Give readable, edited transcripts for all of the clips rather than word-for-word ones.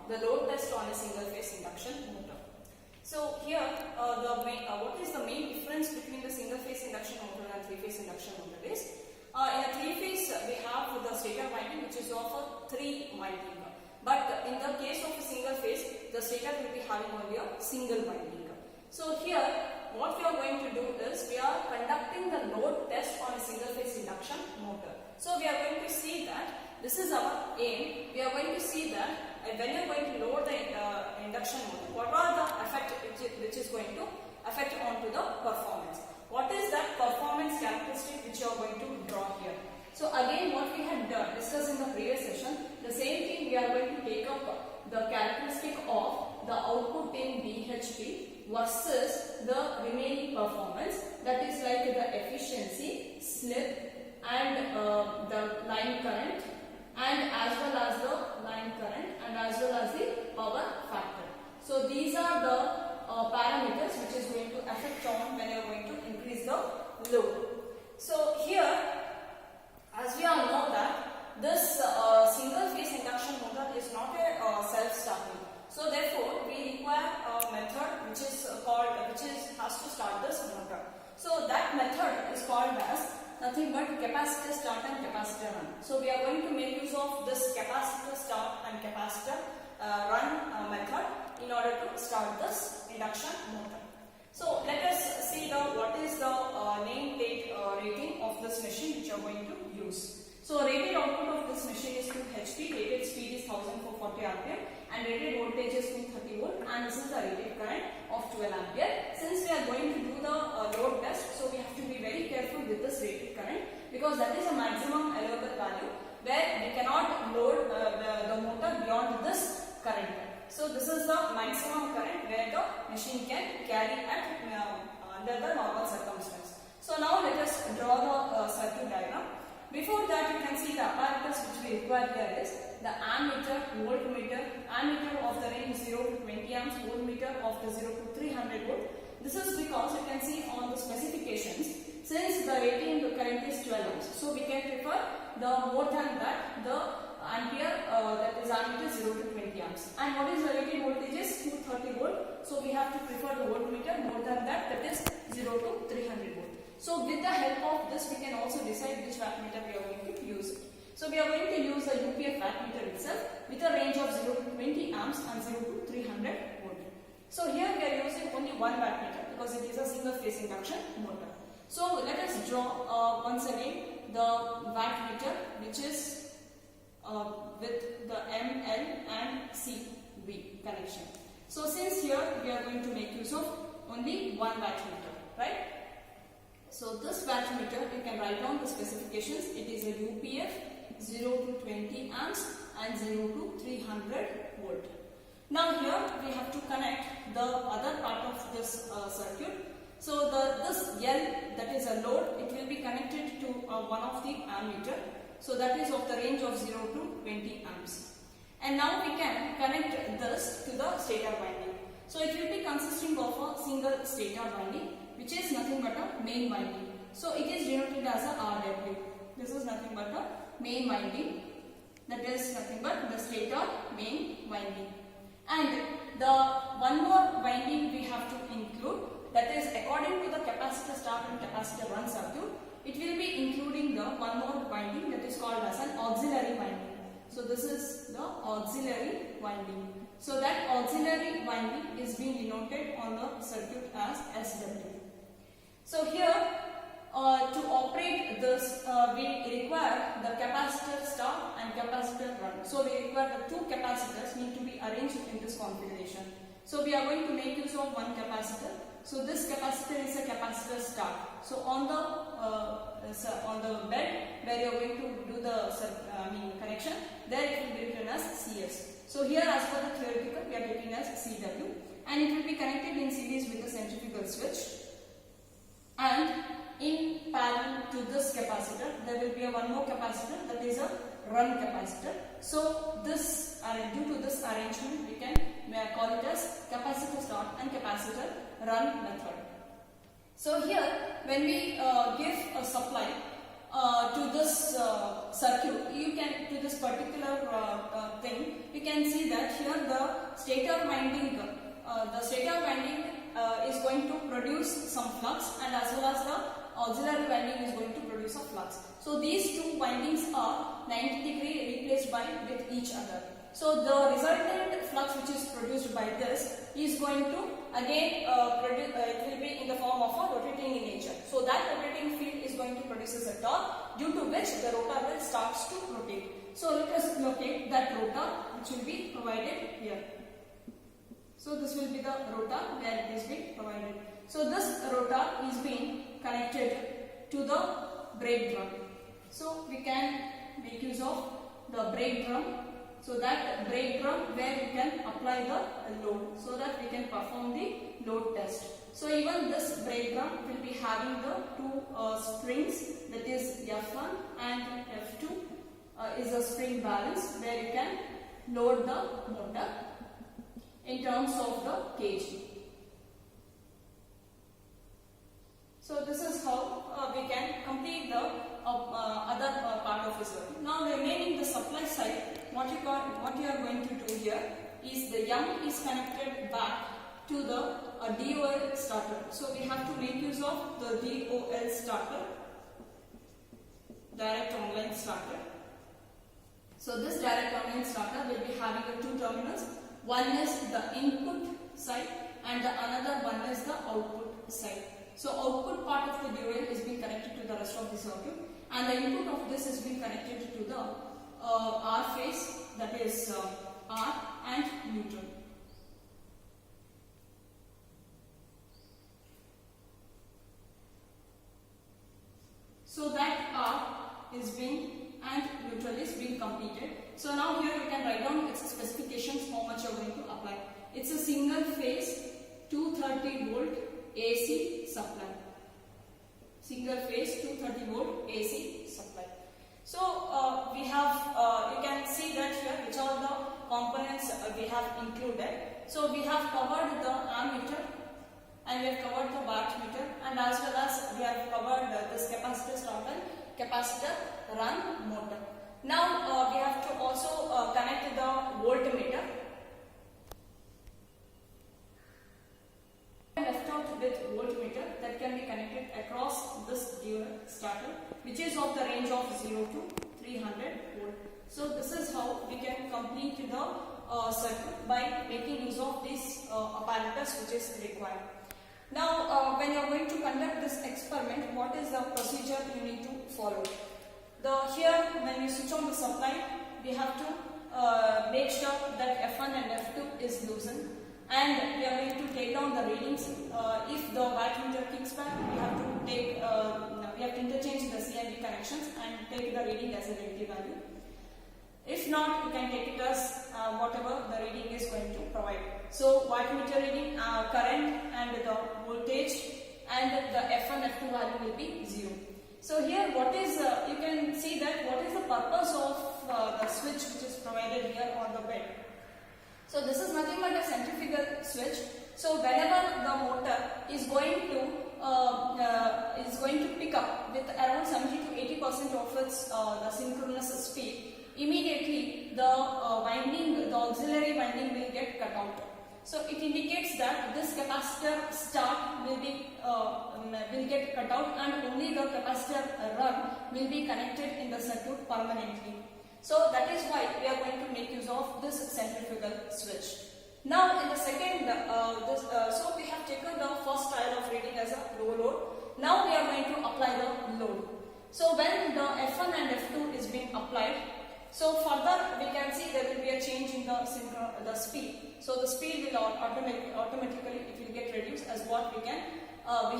the load test on a single phase induction motor. So here what is the main difference between the single phase induction motor and three phase induction motor is, in a three phase we have the stator winding which is of a 3 winding, but in the case of a single phase the stator will be having only a single winding. So here what we are going to do is we are conducting the load test on a single phase induction motor. So we are going to see that this is our aim. We are going to see that when you are going to load the induction motor, what are the effect which is going to affect onto the performance. What is that performance characteristic which you are going to draw here? So again what we had discussed in the previous session, the same thing we are going to take up the characteristic of the output in BHP versus the remaining performance, that is like the efficiency, slip and the line current, and as well as the line current and as well as the power factor. So these are the parameters which is going to affect on when you are going to increase the load. So here as we all know that this single phase induction motor is not a self-starting. So therefore we require a method which is has to start this motor. So that method is called as nothing but capacitor start and capacitor run. So we are going to make use of this capacitor start and capacitor run method in order to start this induction motor. So let us see what is the nameplate rating of this machine which you are going to use. So rated output of this machine is 2 HP, rated speed is 1440 RPM and rated voltage is 230 volt, and this is the rated current of 12 ampere. Since we are going to do the load test, so we have to be very careful with this rated current because that is a maximum allowable value where we cannot load the motor beyond this current. So this is the maximum current where the machine can carry at under the normal circumstance. So now let us draw the circuit diagram. Before that you can see the apparatus which we require here is the ammeter, voltmeter, ammeter of the range 0 to 20 amps, voltmeter of the 0 to 300 volt. This is because you can see on the specifications, since the rating current is 12 amps, so we can prefer the more than that the ampere that is ammeter 0 to 20 amps. And what is the rated voltage is 230 volt, so we have to prefer the voltmeter more than that, that is 0 to 300 volt. So with the help of this we can also decide which wattmeter we are going to use. So we are going to use the UPF wattmeter itself with a range of 0 to 20 amps and 0 to 300 volt. So here we are using only one wattmeter because it is a single phase induction motor. So let us draw once again the wattmeter which is with the ML and CV connection. So since here we are going to make use of only one wattmeter, right? So this wattmeter you can write down the specifications. It is a UPF 0 to 20 amps and 0 to 300 volt. Now here we have to connect the other part of this circuit. So this L, that is a load, it will be connected to one of the ammeter. So that is of the range of 0 to 20 amps. And now we can connect this to the stator winding. So it will be consisting of a single stator winding which is nothing but a main winding. So it is denoted as a RW. This is nothing but a main winding, that is nothing but the stator main winding. And the one more winding we have to include, that is according to the capacitor start and capacitor run circuit, it will be including the one more winding that is called as an auxiliary winding. So this is the auxiliary winding. So that auxiliary winding is being denoted on the circuit as SW. So here to operate this we require the capacitor start and capacitor run. So we require the two capacitors need to be arranged in this configuration. So we are going to make use of one capacitor. So this capacitor is a capacitor start. So on the bed where you are going to do the connection, there it will be written as CS. So here as per the theoretical we are taking as CW, and it will be connected in series with the centrifugal switch. And in parallel to this capacitor there will be one more capacitor, that is a run capacitor. So this due to this arrangement we can call it as capacitor start and capacitor run method. So here when we give a supply to this circuit, to this particular thing, you can see that here the stator winding is going to produce some flux, and as well as the auxiliary winding is going to produce a flux. So these two windings are 90 degree replaced with each other. So the resultant flux which is produced by this is going to again it will be in the form of a rotating in nature. So that rotating field is going to produce a torque, due to which the rotor will starts to rotate. So let us locate that rotor which will be provided here. So this will be the rotor where it is being provided. So this rotor is being connected to the brake drum. So we can make use of the brake drum. So that brake drum where you can apply the load, so that we can perform the load test. So even this brake drum will be having the two springs, that is F1 and F2 is a spring balance where you can load the motor in terms of the kg. So this is how we can complete the other part of the circuit. Now remaining the supply side, what you are going to do here is the M is connected back to the DOL starter. So we have to make use of the DOL starter, direct online starter. So this direct online starter will be having the two terminals. One is the input side and the another one is the output side. So output part of the DOL is being connected to the rest of the circuit, and the input of this is being connected to the R phase, that is R and neutral. So that R is being and neutral is being completed. So now here we can write down its specifications, how much you are going to apply. It's a single phase 230 volt AC supply. Single phase 230 volt AC supply. So we have, you can see that here which are the components we have included. So we have covered the ammeter, and we have covered the wattmeter, and as well as we have covered this capacitor start and capacitor run motor. Now we have to also connect the voltmeter. Left out with voltmeter that can be connected across this DOL starter, which is of the range of 0 to 300 volt. So this is how we can complete the circuit by making use of this apparatus which is required. Now when you are going to conduct this experiment, what is the procedure you need to follow? Here when we switch on the supply, we have to make sure that F1 and F2 is loosened, and we are going to take down the readings. If the wattmeter kicks back, we have to interchange the CIB connections and take the reading as a negative value. If not, you can take it as whatever the reading is going to provide. So wattmeter reading, current and the voltage, and the F1, F2 value will be 0. So here what is, you can see that what is the purpose of the switch which is provided here on the bed. So this is nothing but a centrifugal switch. So whenever the motor is going to pick up with around 70 to 80% of its the synchronous speed, immediately the auxiliary winding will get cut out. So it indicates that this capacitor start will get cut out, and only the capacitor run will be connected in the circuit permanently. So that is why we are going to make use of this centrifugal switch. Now in the second, so we have taken the first trial of reading as a low load. Now we are going to apply the load. So when the F1 and F2 is being applied, so further we can see there will be a change in the speed. So the speed will automatically it will get reduced, as what we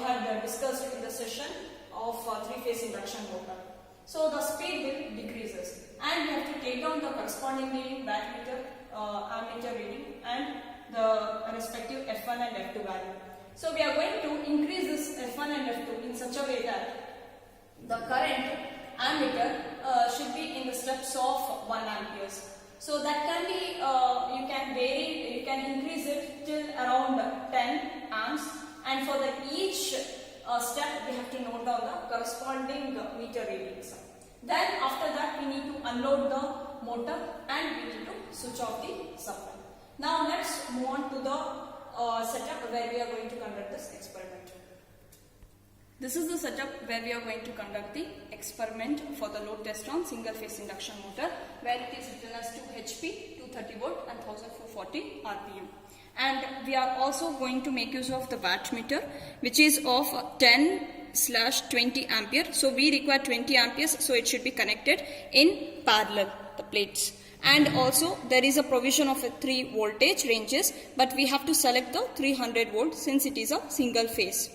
had discussed in the session of three-phase induction motor. So the speed will decreases, and we have to take down the corresponding reading, wattmeter, ammeter reading, and the respective F1 and F2 value. So we are going to increase this F1 and F2 in such a way that the current ammeter should be in the steps of 1 amperes. So that can be, you can vary, you can increase it till around 10 amps, and for the each step we have to note down the corresponding meter readings. Then after that we need to unload the motor and we need to switch off the supply. Now let's move on to the setup where we are going to conduct this experiment. This is the setup where we are going to conduct the experiment for the load test on single phase induction motor, where it is written as 2 HP, 230 volt and 1440 RPM. And we are also going to make use of the wattmeter, which is of 10/20 ampere. So we require 20 amperes, so it should be connected in parallel, the plates. And also there is a provision of 3 voltage ranges, but we have to select the 300 volt since it is a single phase.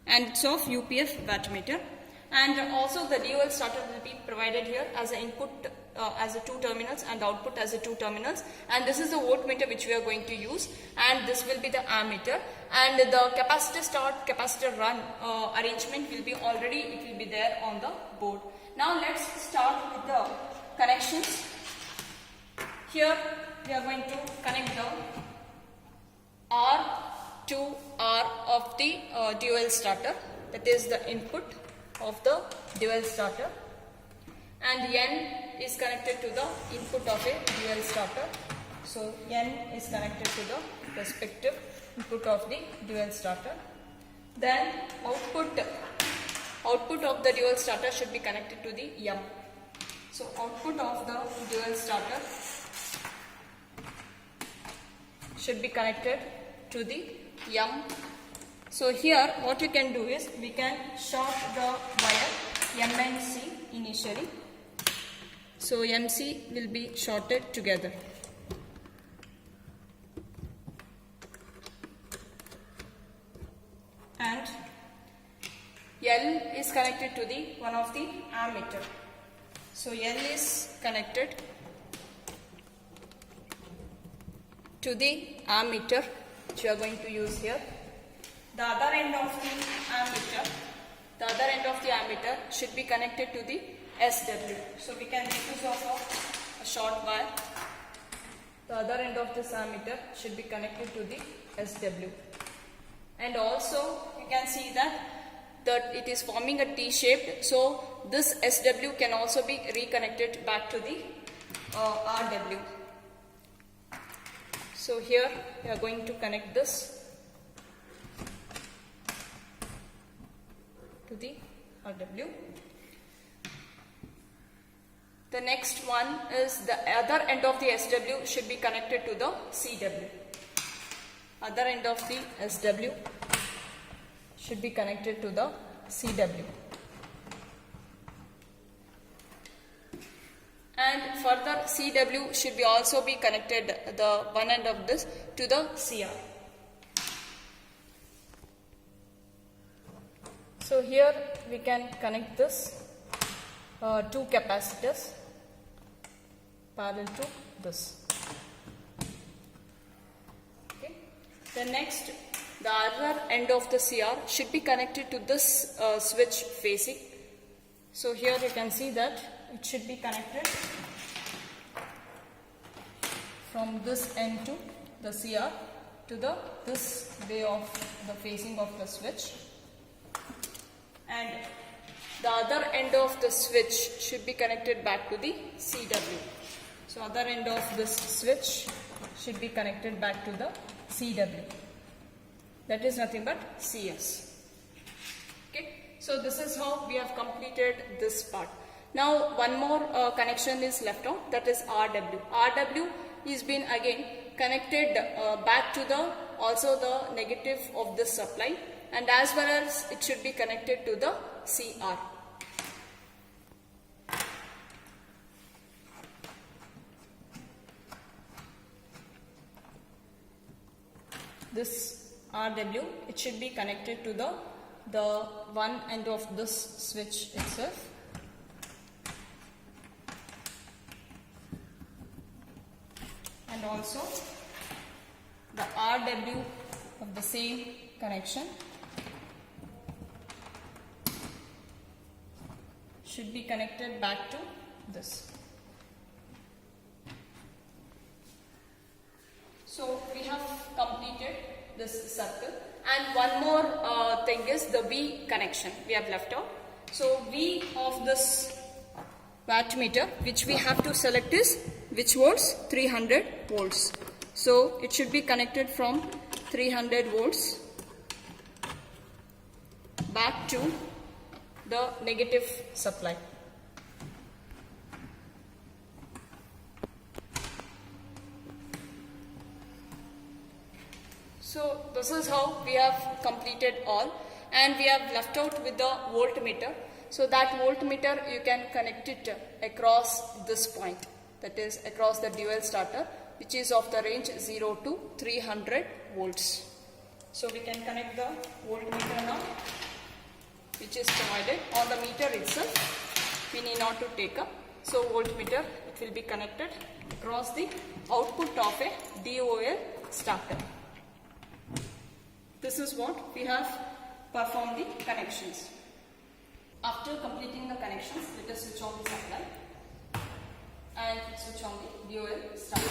And it's of UPF wattmeter. And also the DOL starter will be provided here as an input as a 2 terminals and output as a 2 terminals. And this is the voltmeter which we are going to use, and this will be the ammeter. And the capacitor start, capacitor run arrangement will be it will be there on the board. Now let's start with the connections. Here we are going to connect the R to R of the dual starter, that is the input of the dual starter, and N is connected to the input of a dual starter. So N is connected to the respective input of the dual starter. Then output of the dual starter should be connected to the M. So output of the dual starter should be connected to the M. So here what we can do is we can short the wire M and C initially. So MC will be shorted together. And L is connected to the one of the ammeter. So L is connected to the ammeter which we are going to use here. The other end of the ammeter should be connected to the SW. So we can make use of a short wire. The other end of this ammeter should be connected to the SW. And also you can see that it is forming a T-shaped. So this SW can also be reconnected back to the RW. So here we are going to connect this to the RW. The next one is the other end of the SW should be connected to the CW. Other end of the SW should be connected to the CW. And further CW should be also be connected, the one end of this, to the CR. So here we can connect this 2 capacitors parallel to this. Okay. The next, the other end of the CR should be connected to this switch facing. So here you can see that it should be connected from this end to the CR to this way of the facing of the switch. And the other end of the switch should be connected back to the CW. So other end of this switch should be connected back to the CW. That is nothing but CS. Okay. So this is how we have completed this part. Now one more connection is left out, that is RW. RW is been again connected back to the also the negative of this supply, and as well as it should be connected to the CR. This RW, it should be connected to the one end of this switch itself. And also the RW of the same connection should be connected back to this. So we have completed this circle, And one more thing is the V connection we have left out. So V of this wattmeter which we have to select is which volts? 300 volts. So it should be connected from 300 volts back to the negative supply. So this is how we have completed all, and we have left out with the voltmeter. So that voltmeter you can connect it across this point, that is across the dual starter, which is of the range 0 to 300 volts. So we can connect the voltmeter now, which is provided on the meter itself. We need not to take up. So voltmeter, it will be connected across the output of a DOL starter. This is what we have performed the connections. After completing the connections, let us switch on the supply and switch on the DOL starter.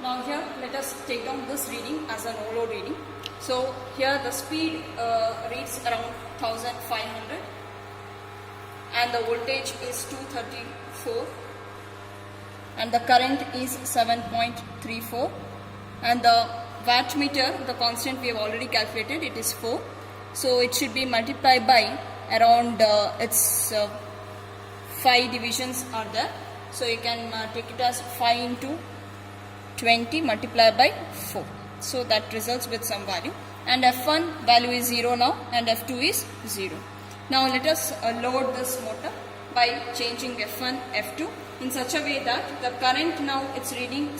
Now here let us take down this reading as a no load reading. So here the speed reads around 1500 and the voltage is 234 and the current is 7.34 and the wattmeter, the constant we have already calculated, it is 4. So it should be multiplied by around its 5 divisions are there. So you can take it as 5 into 20 multiplied by 4. So that results with some value. And F1 value is 0 now and F2 is 0. Now let us load this motor by changing F1, F2 in such a way that the current now it's reading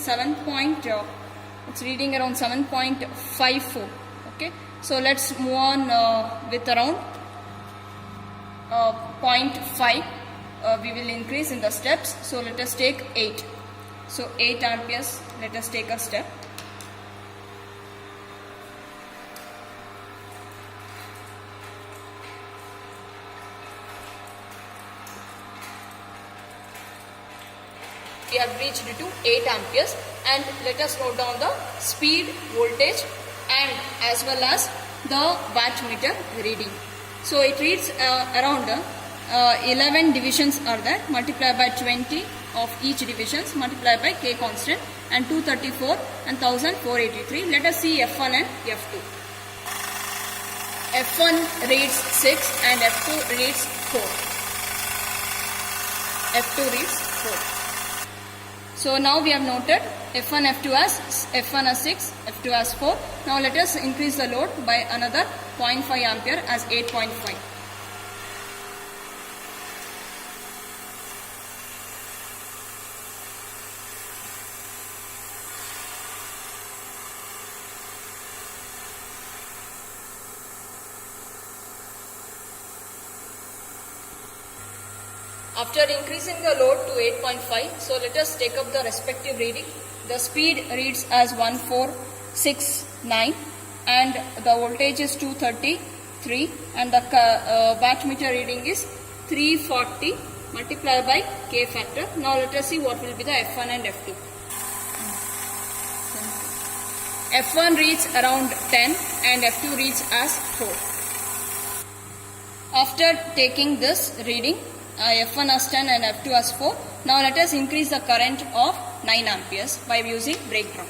reading around 7.54. Okay, so let's move on with around 0.5. We will increase in the steps. So let us take 8. So 8 amperes. Let us take a step. We have reached to 8 amperes, and let us note down the speed, voltage and as well as the wattmeter reading. So it reads around 11 divisions are there, multiplied by 20 of each divisions, multiplied by K constant, and 234 and 1483. Let us see F1 and F2. F1 reads 6 and F2 reads 4. F2 reads 4. So now we have noted F1, F2 as 6, F2 as 4. Now let us increase the load by another 0.5 ampere as 8.5. After increasing the load to 8.5, so let us take up the respective reading. The speed reads as 1469 and the voltage is 233 and the wattmeter reading is 340 multiplied by K factor. Now let us see what will be the F1 and F2. F1 reads around 10 and F2 reads as 4. After taking this reading, F1 as 10 and F2 as 4. Now let us increase the current of 9 amperes by using break drum.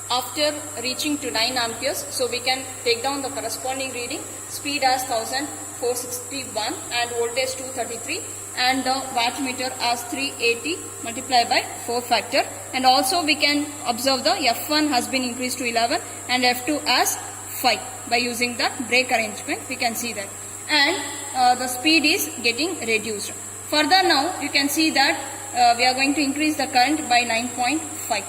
After reaching to 9 amperes, so we can take down the corresponding reading. Speed as 1461 and voltage 233 and the wattmeter as 380 multiplied by 4 factor. And also we can observe the F1 has been increased to 11 and F2 as 5 by using the brake arrangement. We can see that, and the speed is getting reduced. Further now you can see that we are going to increase the current by 9.5.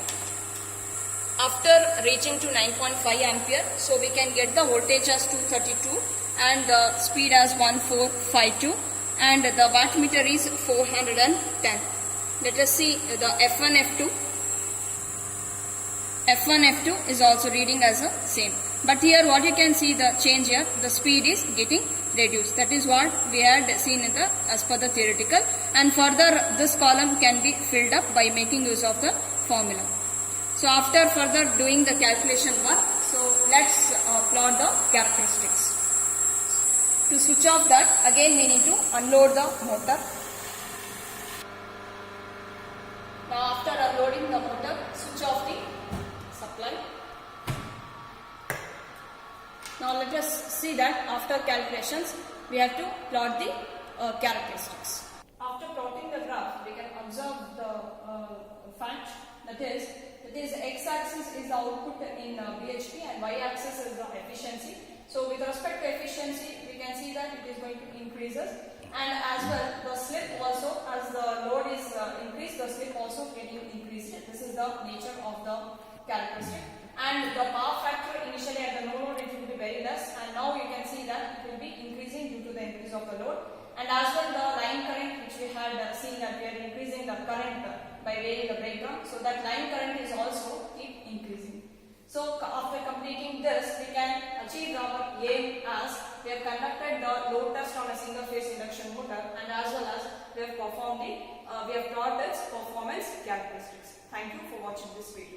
After reaching to 9.5 ampere, so we can get the voltage as 232 and the speed as 1452 and the wattmeter is 410. Let us see the F1, F2. F1, F2 is also reading as the same. But here what you can see the change here, the speed is getting reduced. That is what we had seen in the as per the theoretical, and further this column can be filled up by making use of the formula. So after further doing the calculation work, so let's plot the characteristics. To switch off that, again we need to unload the motor. Now after unloading the motor, switch off the supply. Now let us see that after calculations we have to plot the characteristics. After plotting the graph, we can observe the fact that is x-axis is the output in BHP and y-axis is the efficiency. So with respect to efficiency, we can see that it is going to increases, and as well the slip also, as the load is increased, the slip also getting increased. This is the nature of the characteristic. And the power factor initially at the no load it will be very less, and now you can see that it will be increasing due to the increase of the load. And as well the line current, which we had seen that we are increasing the current by weighing the breakdown, so that line current is also keep increasing. So after completing this, we can achieve our aim as we have conducted the load test on a single phase induction motor, and as well as we have performed we have plotted its performance characteristics. Thank you for watching this video.